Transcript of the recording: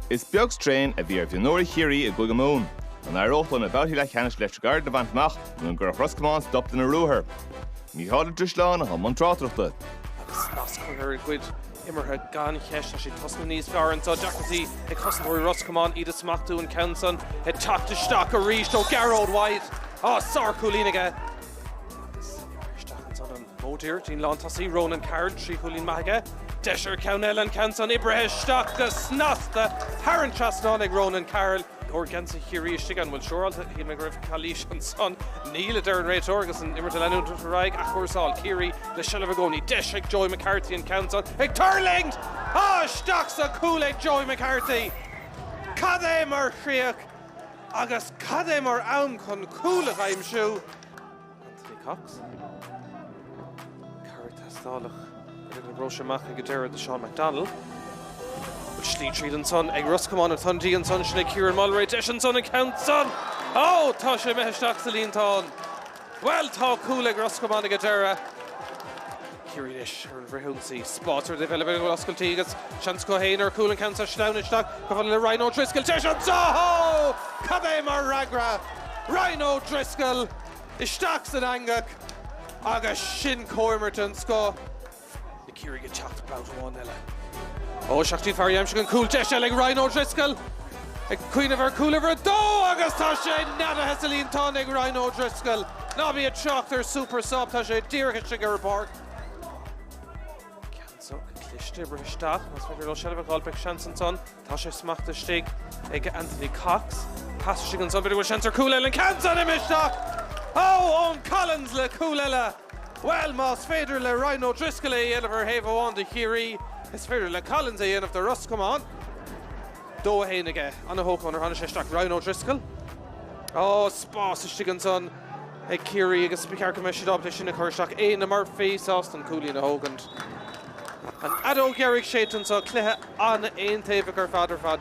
Is beag strain a bhí ar Mionúr Ciarraí a go Comáin. An aireochtán a bháthaí le cheannis leis gar na bhaintach nó an gur Comáin stopt in a rúthair. Ní hála drisláán a man trátrachta. Agus nas chuir cuid immerthe gan cheist a sé tosna níos fearr tá deachtaí ag cosnúir Comáin iad smachtú an Counson he tactaisteach a ríist ó Craobh White. Sár cúlínaige. Stachan an módír dín lántasí Ronan Carl trí cúlín maige. Deisir Cownell an Counson Ibrahim Stach go snasta Haran Trasnánig Ronan Carl. Organsa Ciarraí Stigan will sure he may grab Kalish and son Neil Darren Ray Torgus and Immertalanu to Raig Achorsal Kiri the Shellavagoni Deshik Joy McCarthy and Counson Hey Turling Stocks a cool Joy McCarthy Cadem or Shriak August Cadem or Aum con cool if I'm shoe Anthony Cox Caritas Roshamach and Gadera the Sean McDonald Slí Tríd an son ag Comáin a Thundí an son sinna Kieran Mulray Deis an son a Counson. Tá sé meisteach sa líontán. Well tá cool ag Comáin a Gadera. Kieran is ar an bhrithúnsaí spátar de bheile go oscailtí agus seans go héin ar cool an Counson Stauneteach go bhfuil le Rhino Driscoll Deis an son. Cadé mar ragra. Rhino Driscoll isteach san angach agus sin Coimerton sco. The Kieran get teacht about 1-0. Seachtaí Farriam sin cool deise le Rhino Driscoll. Ag cuioineh ar cool over a dó agus tá sé nada hesalíontá ag Rhino Driscoll. Ná bí a teachtar super sub tá sé dírecha sin gur park. Ceanso cliste bristeach mas féidir le seileadh gáil beag seans an son. Tá sé smachta stig ag Anthony Cox. Pas sig an son beidir bhfuil seans ar cool eile an Counson imisteach. Owen Collins le cool eile. Well más féidir le Rhino Driscoll é dhéanamh heh bháin de Ciarraí. Is féidir le Collins é dhéanamh de Comáin. Dó a héanaige anna hócán ar tháinig séisteach Rhino Driscoll. Spás istigh an son ag Ciarraí agus spicear go meisiad ob leis sinna chuirteach é na mar féás an cúlí na hógant. An adó geirigh sétan sa cluthe an aon taobh ar fad.